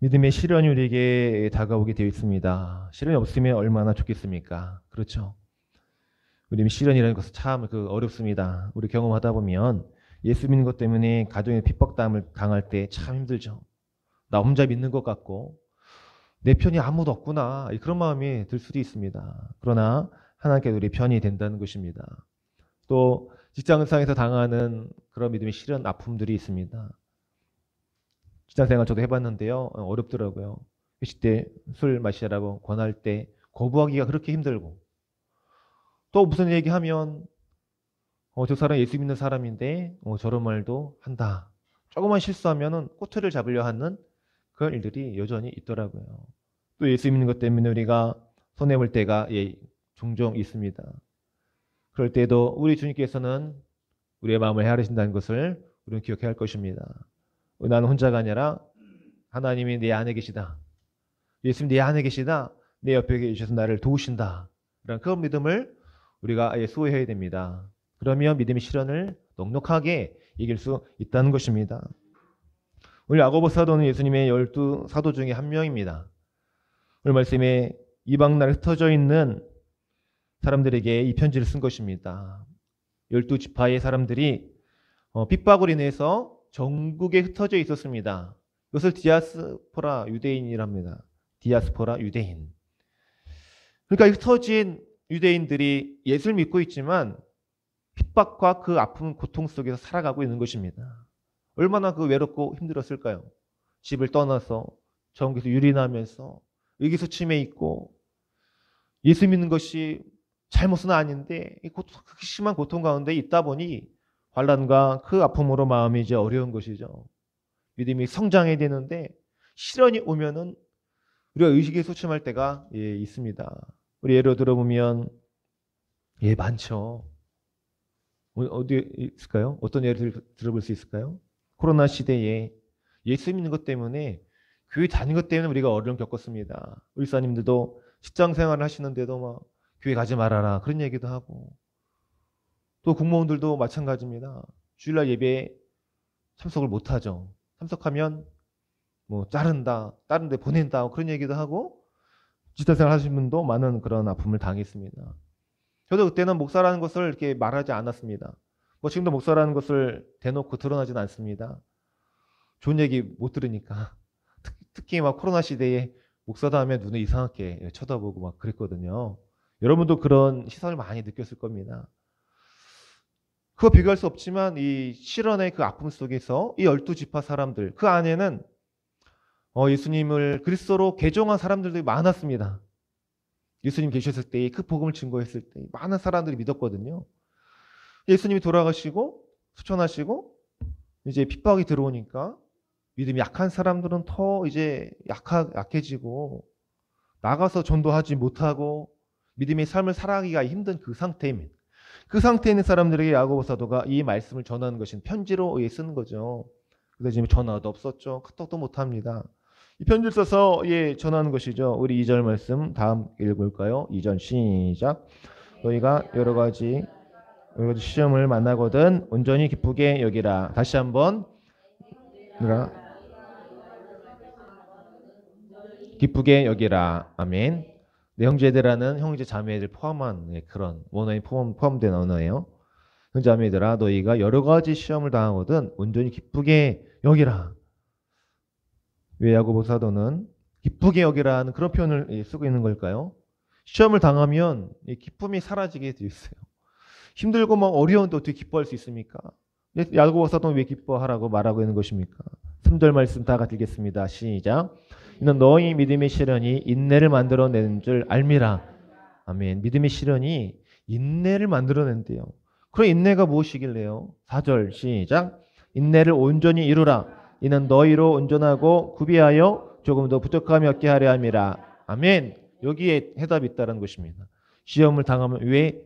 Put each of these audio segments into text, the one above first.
믿음의 시련이 우리에게 다가오게 되어 있습니다. 시련이 없으면 얼마나 좋겠습니까? 그렇죠. 우리 시련이라는 것은 참 어렵습니다. 우리 경험하다 보면 예수 믿는 것 때문에 가정의 핍박당을 당할 때 참 힘들죠. 나 혼자 믿는 것 같고 내 편이 아무도 없구나, 그런 마음이 들 수도 있습니다. 그러나 하나님께서 우리 편이 된다는 것입니다. 또 직장상에서 당하는 그런 믿음의 시련, 아픔들이 있습니다. 직장생활 저도 해봤는데요. 어렵더라고요. 회식 때 술 마시라고 권할 때 거부하기가 그렇게 힘들고, 또 무슨 얘기하면 저 사람 예수 믿는 사람인데 저런 말도 한다. 조금만 실수하면은 꼬투리를 잡으려 하는 그런 일들이 여전히 있더라고요. 또 예수 믿는 것 때문에 우리가 손해볼 때가 종종 있습니다. 그럴 때도 우리 주님께서는 우리의 마음을 헤아리신다는 것을 우리는 기억해야 할 것입니다. 나는 혼자가 아니라 하나님이 내 안에 계시다. 예수님 내 안에 계시다. 내 옆에 계셔서 나를 도우신다. 그런 그 믿음을 우리가 아예 수호해야 됩니다. 그러면 믿음의 시련을 넉넉하게 이길 수 있다는 것입니다. 오늘 야고보 사도는 예수님의 12 사도 중에 한 명입니다. 오늘 말씀에 이방 나라에 흩어져 있는 사람들에게 이 편지를 쓴 것입니다. 12지파의 사람들이 핍박으로 인해서 전국에 흩어져 있었습니다. 이것을 디아스포라 유대인이랍니다. 디아스포라 유대인. 그러니까 흩어진 유대인들이 예수를 믿고 있지만 핍박과 그 아픈 고통 속에서 살아가고 있는 것입니다. 얼마나 외롭고 힘들었을까요? 집을 떠나서 전국에서 유린하면서 의기소침해 있고, 예수 믿는 것이 잘못은 아닌데 그렇게 심한 고통 가운데 있다 보니 환난과 그 아픔으로 마음이 이제 어려운 것이죠. 믿음이 성장해야 되는데 시련이 오면은 우리가 의식에 소침할 때가 있습니다. 우리 예로 들어보면 많죠. 어디 있을까요? 어떤 예를 들어볼 수 있을까요? 코로나 시대에 예수 믿는 것 때문에 교회 다닌 것 때문에 우리가 어려움 겪었습니다. 우리 사님들도 직장 생활을 하시는데도 막 교회 가지 말아라 그런 얘기도 하고, 또 공무원들도 마찬가지입니다. 주일날 예배에 참석을 못하죠. 참석하면 자른다, 다른 데 보낸다 그런 얘기도 하고, 직장생활 하시는 분도 많은 그런 아픔을 당했습니다. 저도 그때는 목사라는 것을 이렇게 말하지 않았습니다. 지금도 목사라는 것을 대놓고 드러나지는 않습니다. 좋은 얘기 못 들으니까. 특히 막 코로나 시대에 목사다 하면 눈을 이상하게 쳐다보고 막 그랬거든요. 여러분도 그런 시선을 많이 느꼈을 겁니다. 그거 비교할 수 없지만 이 시련의 그 아픔 속에서 이 12지파 사람들, 그 안에는 예수님을 그리스도로 개종한 사람들도 많았습니다. 예수님 계셨을 때 그 복음을 증거했을 때 많은 사람들이 믿었거든요. 예수님이 돌아가시고 수천하시고 이제 핍박이 들어오니까 믿음이 약한 사람들은 더 이제 약해지고 나가서 전도하지 못하고 믿음의 삶을 살아가기가 힘든 그 상태입니다. 그 상태에 있는 사람들에게 야고보 사도가 이 말씀을 전하는 것은 편지로 쓰는 거죠. 그래서 지금 전화도 없었죠. 카톡도 못합니다. 이 편지를 써서 전하는 것이죠. 우리 2절 말씀 다음 읽을까요? 2절 시작. 너희가 여러 가지 시험을 만나거든 온전히 기쁘게 여기라. 다시 한번 기쁘게 여기라. 아멘. 내 형제들아는 형제 자매들 포함한 그런 원어에 포함된 언어예요. 형제자매들아 너희가 여러 가지 시험을 당하거든 온전히 기쁘게 여기라. 왜 야고보 사도는 기쁘게 여기라는 그런 표현을 쓰고 있는 걸까요? 시험을 당하면 기쁨이 사라지게 되어 있어요. 힘들고 막 어려운데 어떻게 기뻐할 수 있습니까? 야고보 사도는 왜 기뻐하라고 말하고 있는 것입니까? 3절 말씀 다 같이 읽겠습니다. 시작. 이는 너희 믿음의 시련이 인내를 만들어내는 줄 알미라. 아멘. 믿음의 시련이 인내를 만들어낸대요. 그럼 인내가 무엇이길래요? 4절 시작. 인내를 온전히 이루라. 이는 너희로 온전하고 구비하여 조금 더 부족함이 없게 하려 함이라. 아멘. 여기에 해답이 있다는 것입니다. 시험을 당하면 왜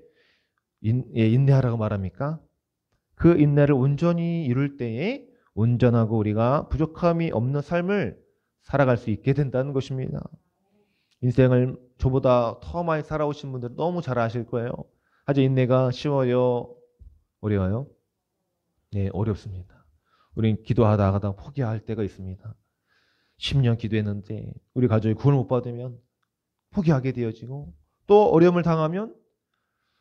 인내하라고 말합니까? 그 인내를 온전히 이룰 때에 온전하고 우리가 부족함이 없는 삶을 살아갈 수 있게 된다는 것입니다. 인생을 저보다 더 많이 살아오신 분들은 너무 잘 아실 거예요. 아주 인내가 쉬워요? 어려워요? 네, 어렵습니다. 우린 기도하다가 포기할 때가 있습니다. 10년 기도했는데 우리 가족이 구원을 못 받으면 포기하게 되어지고, 또 어려움을 당하면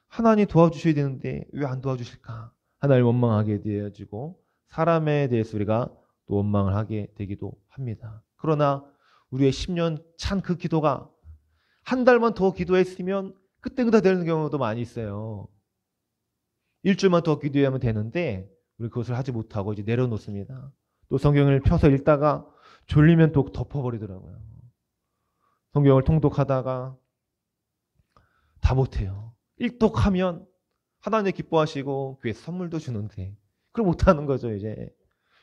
하나님 도와주셔야 되는데 왜 안 도와주실까? 하나님을 원망하게 되어지고, 사람에 대해서 우리가 또 원망을 하게 되기도 합니다. 그러나 우리의 10년 찬 그 기도가 한 달만 더 기도했으면 그때그때 되는 경우도 많이 있어요. 일주일만 더 기도하면 되는데 우리 그것을 하지 못하고 이제 내려놓습니다. 또 성경을 펴서 읽다가 졸리면 또 덮어버리더라고요. 성경을 통독하다가 다 못해요. 일독하면 하나님 기뻐하시고 교회 선물도 주는데 그걸 못하는 거죠. 이제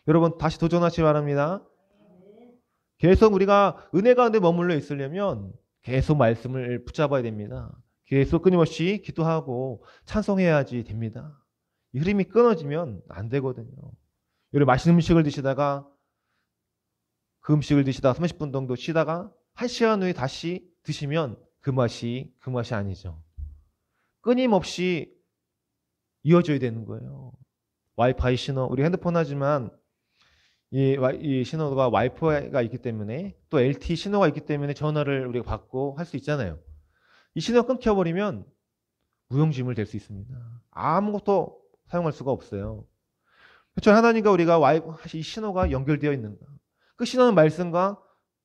여러분 다시 도전하시기 바랍니다. 계속 우리가 은혜 가운데 머물러 있으려면 계속 말씀을 붙잡아야 됩니다. 계속 끊임없이 기도하고 찬송해야지 됩니다. 이 흐름이 끊어지면 안 되거든요. 여러분 맛있는 음식을 드시다가 그 음식을 드시다가 30분 정도 쉬다가 1시간 후에 다시 드시면 그 맛이 아니죠. 끊임없이 이어져야 되는 거예요. 와이파이 신호, 우리 핸드폰 하지만 이 신호가 와이파이가 있기 때문에 또 LTE 신호가 있기 때문에 전화를 우리가 받고 할 수 있잖아요. 이 신호가 끊겨버리면 무용지물 될 수 있습니다. 아무것도 사용할 수가 없어요. 그렇죠. 하나님과 우리가 이 신호가 연결되어 있는가? 그 신호는 말씀과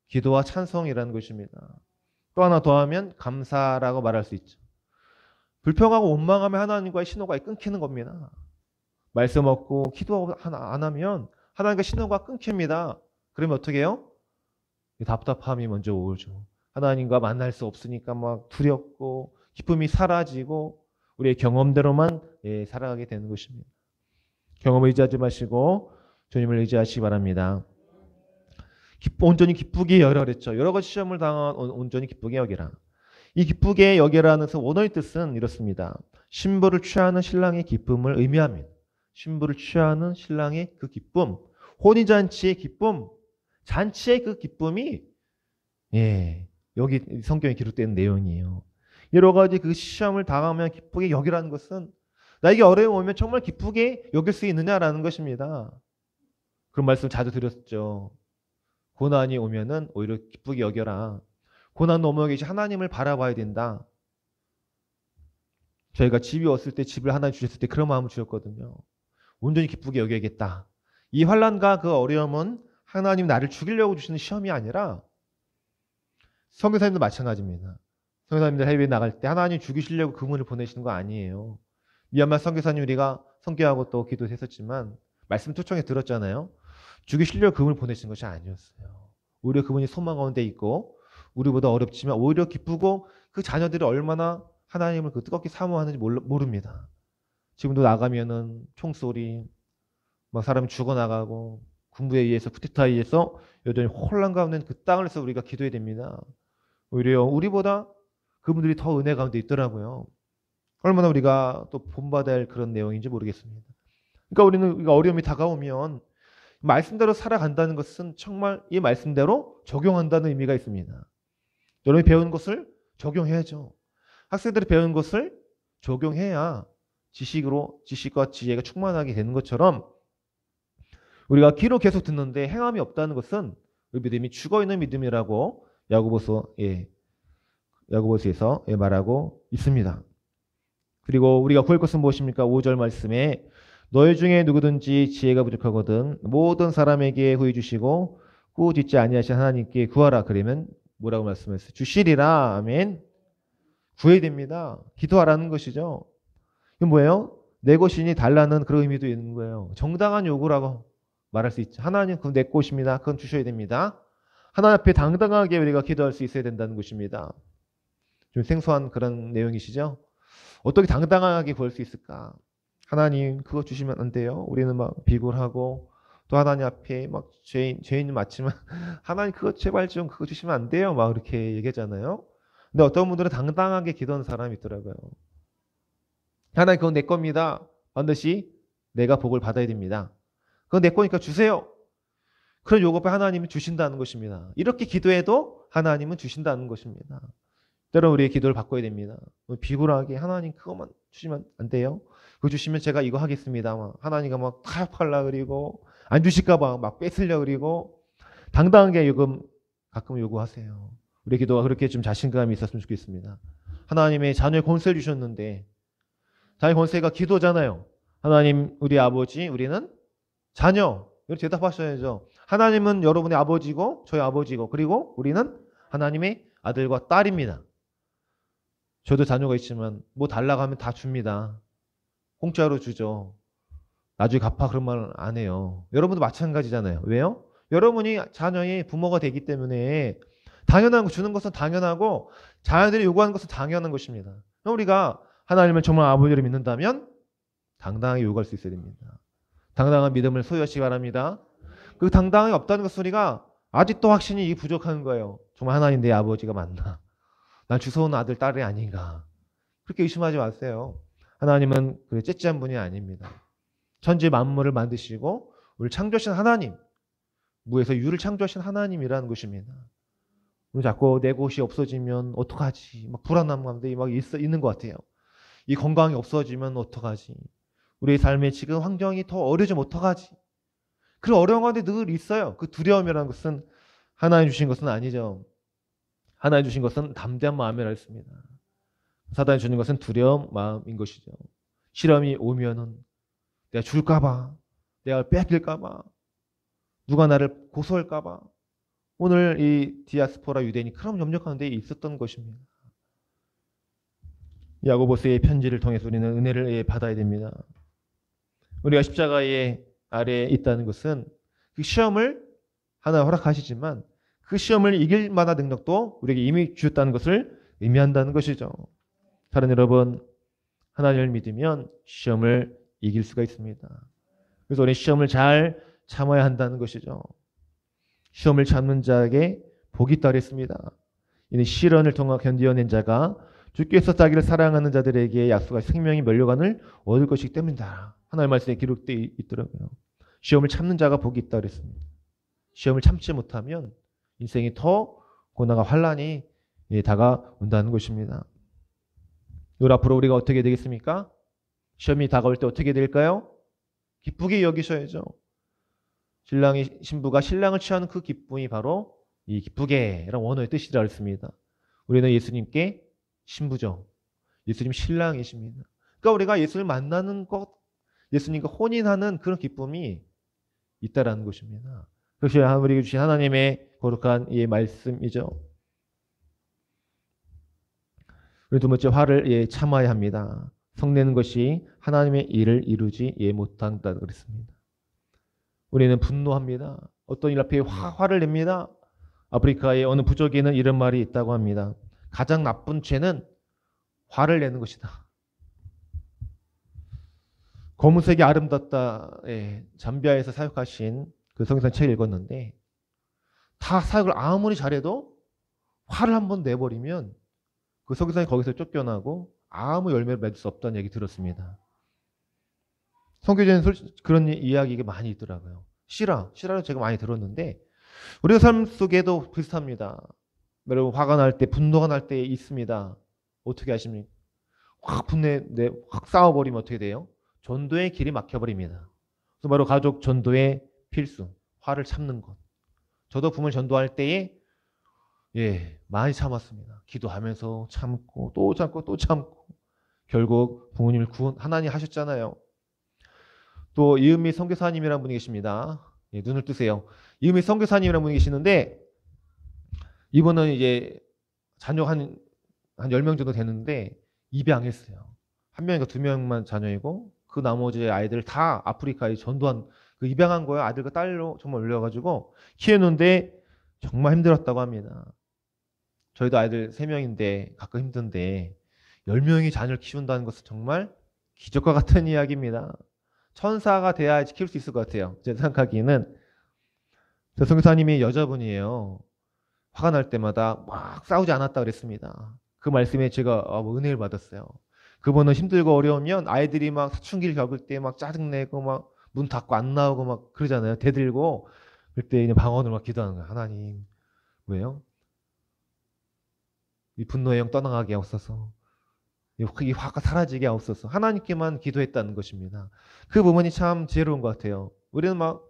기도와 찬송이라는 것입니다. 또 하나 더하면 감사라고 말할 수 있죠. 불평하고 원망하면 하나님과의 신호가 끊기는 겁니다. 말씀 없고 기도 안 하면 하나님과 신호가 끊깁니다. 그러면 어떻게 해요? 답답함이 먼저 오죠. 하나님과 만날 수 없으니까 막 두렵고 기쁨이 사라지고 우리의 경험대로만 살아가게 되는 것입니다. 경험을 의지하지 마시고 주님을 의지하시기 바랍니다. 온전히 기쁘게 여기라 그랬죠. 여러 가지 시험을 당한 온전히 기쁘게 여기라. 이 기쁘게 여기라는 원어의 뜻은 이렇습니다. 신부를 취하는 신랑의 기쁨을 의미합니다. 신부를 취하는 신랑의 그 기쁨, 혼인잔치의 기쁨, 잔치의 그 기쁨이 여기 성경에 기록된 내용이에요. 여러 가지 그 시험을 당하면 기쁘게 여기라는 것은 나에게 어려움이 오면 정말 기쁘게 여길 수 있느냐라는 것입니다. 그런 말씀 자주 드렸죠. 고난이 오면은 오히려 기쁘게 여겨라. 고난 넘어오기 전에 하나님을 바라봐야 된다. 저희가 집이 왔을 때 집을 하나 주셨을 때 그런 마음을 주셨거든요. 온전히 기쁘게 여겨야겠다. 이 환난과 그 어려움은 하나님 나를 죽이려고 주시는 시험이 아니라 선교사님도 마찬가지입니다. 선교사님들 해외에 나갈 때 하나님 죽이시려고 그분을 보내시는 거 아니에요. 미얀마 선교사님 우리가 선교하고 또 기도했었지만 말씀 초청에 들었잖아요. 죽이시려고 그분을 보내신 것이 아니었어요. 오히려 그분이 소망 가운데 있고 우리보다 어렵지만 오히려 기쁘고 그 자녀들이 얼마나 하나님을 그 뜨겁게 사모하는지 모릅니다. 지금도 나가면은 총소리, 막 사람이 죽어나가고 군부에 의해서 쿠데타에 의해서 여전히 혼란 가운데 그 땅을서 우리가 기도해야 됩니다. 오히려 우리보다 그분들이 더 은혜 가운데 있더라고요. 얼마나 우리가 또 본받아야 할 그런 내용인지 모르겠습니다. 그러니까 우리는 어려움이 다가오면 말씀대로 살아간다는 것은 정말 이 말씀대로 적용한다는 의미가 있습니다. 여러분이 배운 것을 적용해야죠. 학생들이 배운 것을 적용해야 지식과 지혜가 충만하게 되는 것처럼 우리가 귀로 계속 듣는데 행함이 없다는 것은 그 믿음이 죽어있는 믿음이라고 야고보서에서 말하고 있습니다. 그리고 우리가 구할 것은 무엇입니까? 5절 말씀에 너희 중에 누구든지 지혜가 부족하거든 모든 사람에게 후히 주시고 꾸짖지 아니하신 하나님께 구하라. 그러면 뭐라고 말씀했어요? 주시리라. 아멘. 구해야 됩니다. 기도하라는 것이죠. 이건 뭐예요? 내 것이니 달라는 그런 의미도 있는 거예요. 정당한 요구라고 말할 수 있죠. 하나님 그건 내 것입니다. 그건 주셔야 됩니다. 하나님 앞에 당당하게 우리가 기도할 수 있어야 된다는 것입니다. 좀 생소한 그런 내용이시죠? 어떻게 당당하게 구할 수 있을까? 하나님 그거 주시면 안 돼요. 우리는 막 비굴하고 또 하나님 앞에 막 죄인은 맞지만 하나님 그거 제발 좀 그거 주시면 안 돼요. 막 이렇게 얘기하잖아요. 근데 어떤 분들은 당당하게 기도하는 사람이 있더라고요. 하나님 그건 내 겁니다. 반드시 내가 복을 받아야 됩니다. 그건 내 거니까 주세요. 그런 요구를 하나님은 주신다는 것입니다. 이렇게 기도해도 하나님은 주신다는 것입니다. 때로 우리의 기도를 바꿔야 됩니다. 비굴하게 하나님 그것만 주시면 안 돼요. 그거 주시면 제가 이거 하겠습니다. 막 하나님과 막 타협하려고 그리고 안 주실까 봐 막 뺏으려고 그리고 당당하게 가끔 요구하세요. 우리 기도가 그렇게 좀 자신감이 있었으면 좋겠습니다. 하나님의 자녀의 권세를 주셨는데, 자녀의 권세가 기도잖아요. 하나님, 우리 아버지, 우리는 자녀. 이렇게 대답하셔야죠. 하나님은 여러분의 아버지고 저희 아버지고, 그리고 우리는 하나님의 아들과 딸입니다. 저도 자녀가 있지만 뭐 달라고 하면 다 줍니다. 공짜로 주죠. 나중에 갚아 그런 말 안 해요. 여러분도 마찬가지잖아요. 왜요? 여러분이 자녀의 부모가 되기 때문에 당연한 거 주는 것은 당연하고 자녀들이 요구하는 것은 당연한 것입니다. 우리가 하나님을 정말 아버지를 믿는다면 당당하게 요구할 수 있어야 됩니다. 당당한 믿음을 소유하시기 바랍니다. 그 당당함이 없다는 것은 우리가 아직도 확신이 부족한 거예요. 정말 하나님 내 아버지가 맞나? 난 주워온 아들, 딸이 아닌가? 그렇게 의심하지 마세요. 하나님은 그래 째째한 분이 아닙니다. 천지 만물을 만드시고 우리를 창조하신 하나님, 무에서 유를 창조하신 하나님이라는 것입니다. 우리 자꾸 내 곳이 없어지면 어떡하지? 막 불안한 마음들이 막 있는 것 같아요. 이 건강이 없어지면 어떡하지? 우리의 삶의 지금 환경이 더 어려지면 어떡하지? 그 어려운 가운데 늘 있어요. 그 두려움이라는 것은 하나님 주신 것은 아니죠. 하나님 주신 것은 담대한 마음이라 했습니다. 사단이 주는 것은 두려운 마음인 것이죠. 시험이 오면은 내가 줄까봐, 내가 뺏길까봐, 누가 나를 고소할까봐. 오늘 이 디아스포라 유대인이 그런 염려하는 데 있었던 것입니다. 야고보스의 편지를 통해서 우리는 은혜를 받아야 됩니다. 우리가 십자가의 아래에 있다는 것은 그 시험을 하나 허락하시지만 그 시험을 이길 만한 능력도 우리에게 이미 주셨다는 것을 의미한다는 것이죠. 사랑하는 여러분, 하나님을 믿으면 시험을 이길 수가 있습니다. 그래서 우리 시험을 잘 참아야 한다는 것이죠. 시험을 참는 자에게 복이 있다 그랬습니다. 이는 시련을 통해 견디어낸 자가 주께서 자기를 사랑하는 자들에게 약속한 생명이 면류관을 얻을 것이기 때문이다. 하나님의 말씀에 기록되어 있더라고요. 시험을 참는 자가 복이 있다 그랬습니다. 시험을 참지 못하면 인생이 더 고난과 환난이 다가온다는 것입니다. 이 앞으로 우리가 어떻게 되겠습니까? 시험이 다가올 때 어떻게 될까요? 기쁘게 여기셔야죠. 신부가 신랑을 취하는 그 기쁨이 바로 이 기쁘게라는 원어의 뜻이라 했습니다. 우리는 예수님께 신부죠. 예수님 신랑이십니다. 그러니까 우리가 예수를 만나는 것, 예수님과 혼인하는 그런 기쁨이 있다라는 것입니다. 그것이 우리에게 주신 하나님의 거룩한 이 말씀이죠. 그리고 두 번째, 화를 참아야 합니다. 성내는 것이 하나님의 일을 이루지 못한다 그랬습니다. 우리는 분노합니다. 어떤 일 앞에 화를 냅니다. 아프리카의 어느 부족에는 이런 말이 있다고 합니다. 가장 나쁜 죄는 화를 내는 것이다. 검은색이 아름답다. 잠비아에서 사역하신 그 성경 책을 읽었는데 다 사역을 아무리 잘해도 화를 한번 내버리면 그 성경이 거기서 쫓겨나고 아무 열매를 맺을 수 없다는 얘기 들었습니다. 성경에는 그런 이야기가 많이 있더라고요. 실화를 제가 많이 들었는데 우리의 삶 속에도 비슷합니다. 여러분 화가 날 때, 분노가 날 때 있습니다. 어떻게 하십니까? 확 싸워버리면 어떻게 돼요? 전도의 길이 막혀버립니다. 그래서 바로 가족 전도의 필수, 화를 참는 것. 저도 부모를 전도할 때에 많이 참았습니다. 기도하면서 참고 또 참고 또 참고 결국 부모님을 하나님 하셨잖아요. 또 이은미 선교사님이라는 분이 계십니다. 눈을 뜨세요. 이은미 선교사님이라는 분이 계시는데 이분은 이제 자녀가 한 10명 정도 되는데 입양했어요. 한 명인가 두 명만 자녀이고 그 나머지 아이들 다 아프리카에 전도한 그 입양한 거예요. 아들과 딸로 정말 올려가지고 키우는데 정말 힘들었다고 합니다. 저희도 아이들 3명인데 가끔 힘든데 10명이 자녀를 키운다는 것은 정말 기적과 같은 이야기입니다. 천사가 돼야지 키울 수 있을 것 같아요. 제가 생각하기에는. 저 선교사님이 여자분이에요. 화가 날 때마다 막 싸우지 않았다 그랬습니다. 그 말씀에 제가 은혜를 받았어요. 그분은 힘들고 어려우면 아이들이 막 사춘기를 겪을 때 막 짜증내고 막 문 닫고 안 나오고 막 그러잖아요. 대들고 그때 그냥 방언으로 막 기도하는 거예요. 하나님, 왜요? 이 분노의 영 떠나가게 하옵소서. 이 화가 사라지게 하옵소서. 하나님께만 기도했다는 것입니다. 그 부분이 참 지혜로운 것 같아요. 우리는 막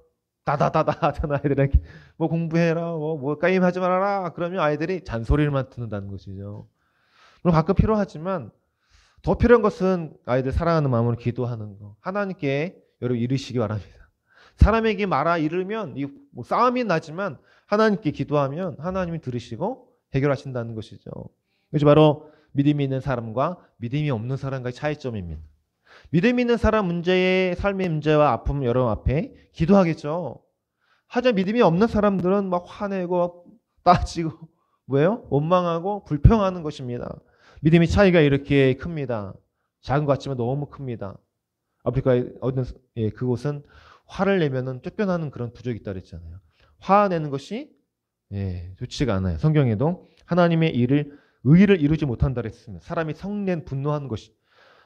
다다다다 하잖아. 아이들에게 뭐 공부해라, 뭐 게임하지 말아라. 그러면 아이들이 잔소리만 듣는다는 것이죠. 물론 가끔 필요하지만 더 필요한 것은 아이들 사랑하는 마음으로 기도하는 거. 하나님께 여러분 이르시기 바랍니다. 사람에게 말아 이르면 뭐 싸움이 나지만 하나님께 기도하면 하나님이 들으시고 해결하신다는 것이죠. 그것이 바로 믿음이 있는 사람과 믿음이 없는 사람과의 차이점입니다. 믿음 있는 사람 문제의 삶의 문제와 아픔 여러분 앞에 기도하겠죠. 하지만 믿음이 없는 사람들은 막 화내고 따지고 뭐예요? 원망하고 불평하는 것입니다. 믿음의 차이가 이렇게 큽니다. 작은 것 같지만 너무 큽니다. 아프리카의 어떤 그곳은 화를 내면은 쫓겨나는 그런 부족이 있다 그랬잖아요. 화내는 것이 좋지가 않아요. 성경에도 하나님의 의를 이루지 못한다 그랬습니다. 사람이 성낸 분노하는 것이.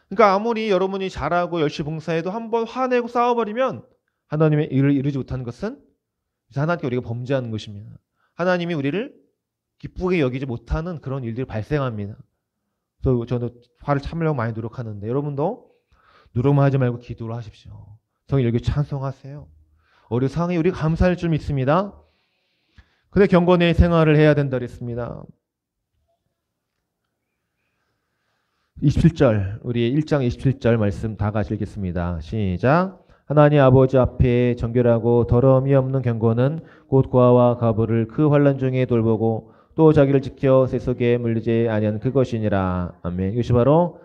그러니까 아무리 여러분이 잘하고 열심히 봉사해도 한번 화내고 싸워버리면 하나님의 의를 이루지 못하는 것은 하나님께 우리가 범죄하는 것입니다. 하나님이 우리를 기쁘게 여기지 못하는 그런 일들이 발생합니다. 그래서 저도 화를 참으려고 많이 노력하는데 여러분도 노력만 하지 말고 기도를 하십시오. 성경 여기 찬송하세요. 어려운 상황에 우리가 감사할 줄 믿습니다. 근데 경건의 생활을 해야 된다 그랬습니다. 27절 우리 1장 27절 말씀 다 같이 읽겠습니다. 시작. 하나님 아버지 앞에 정결하고 더러움이 없는 경건은 곧 고아와 과부를 그 환난 중에 돌보고 또 자기를 지켜 세속에 물리지 아니한 그것이니라. 아멘. 이것이 바로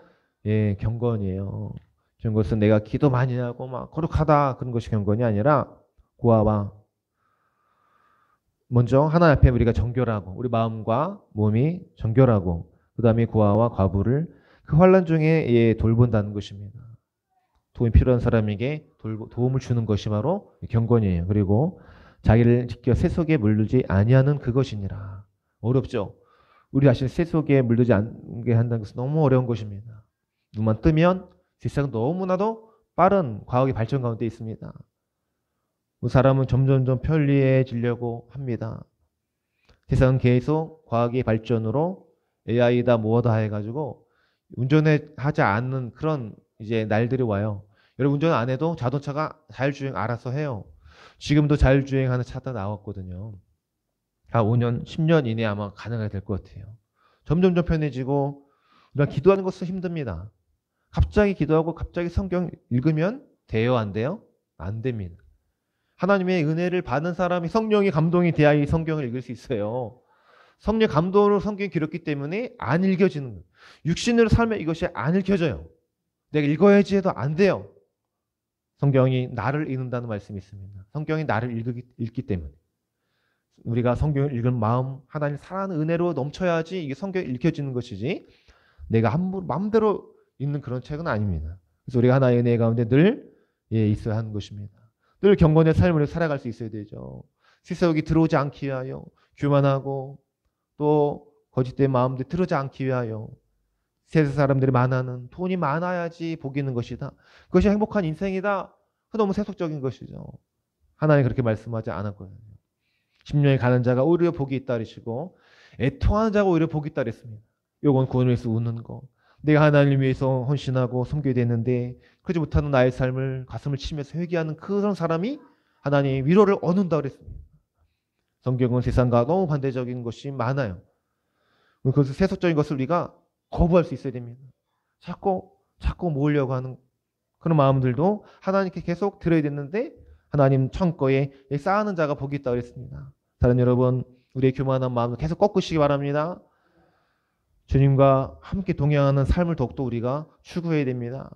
경건이에요. 경건은 내가 기도 많이 하고 막 거룩하다 그런 것이 경건이 아니라 고아와 먼저 하나님 앞에 우리가 정결하고 우리 마음과 몸이 정결하고 그 다음에 고아와 과부를 그 환난 중에 돌본다는 것입니다. 도움이 필요한 사람에게 도움을 주는 것이 바로 경건이에요. 그리고 자기를 지켜 세속에 물들지 아니하는 그것이니라. 어렵죠? 우리 자신을 세속에 물들지 않게 한다는 것은 너무 어려운 것입니다. 눈만 뜨면 세상은 너무나도 빠른 과학의 발전 가운데 있습니다. 사람은 점점점 편리해지려고 합니다. 세상은 계속 과학의 발전으로 AI다 뭐다 해가지고 운전을 하지 않는 그런 이제 날들이 와요. 여러분 운전 안 해도 자동차가 자율주행 알아서 해요. 지금도 자율주행하는 차도 나왔거든요. 5년, 10년 이내에 아마 가능하게 될 것 같아요. 점점점 편해지고 우리가 기도하는 것은 힘듭니다. 갑자기 기도하고 갑자기 성경 읽으면 돼요? 안 돼요? 안 됩니다. 하나님의 은혜를 받은 사람이 성령의 감동이 돼야 이 성경을 읽을 수 있어요. 성령 감동으로 성경이 길었기 때문에 안 읽혀지는 거예요. 육신으로 살면 이것이 안 읽혀져요. 내가 읽어야지 해도 안 돼요. 성경이 나를 읽는다는 말씀이 있습니다. 성경이 나를 읽기 때문에. 우리가 성경을 읽은 마음, 하나님 사랑하는 은혜로 넘쳐야지 이게 성경이 읽혀지는 것이지 내가 마음대로 읽는 그런 책은 아닙니다. 그래서 우리가 하나의 은혜 가운데 늘 있어야 하는 것입니다. 늘 경건의 삶을 살아갈 수 있어야 되죠. 세속이 들어오지 않기 위하여 교만하고 또 거짓된 마음들 들어오지 않기 위하여 세상 사람들이 많아는 돈이 많아야지 복이 있는 것이다. 그것이 행복한 인생이다. 너무 세속적인 것이죠. 하나님 그렇게 말씀하지 않았거든요. 심령에 가는 자가 오히려 복이 있다 그러시고 애통하는 자가 오히려 복이 있다 그랬습니다. 요건 구원을 위해서 우는 거. 내가 하나님을 위해서 헌신하고 섬겨야 되는데 그러지 못하는 나의 삶을 가슴을 치면서 회개하는 그런 사람이 하나님의 위로를 얻는다 그랬습니다. 성경은 세상과 너무 반대적인 것이 많아요. 그래서 세속적인 것을 우리가 거부할 수 있어야 됩니다. 자꾸 모으려고 하는 그런 마음들도 하나님께 계속 들어야 되는데 하나님 창고에 쌓는 자가 복이 있다고 그랬습니다. 사랑하는 여러분, 우리의 교만한 마음을 계속 꺾으시기 바랍니다. 주님과 함께 동행하는 삶을 더욱더 우리가 추구해야 됩니다.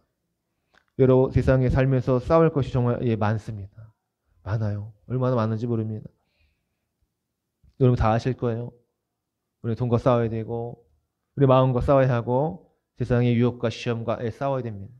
여러 세상에 살면서 싸울 것이 정말 많습니다. 많아요. 얼마나 많은지 모릅니다. 여러분 다 아실 거예요. 우리 돈과 싸워야 되고 우리 마음과 싸워야 하고 세상의 유혹과 시험과 싸워야 됩니다.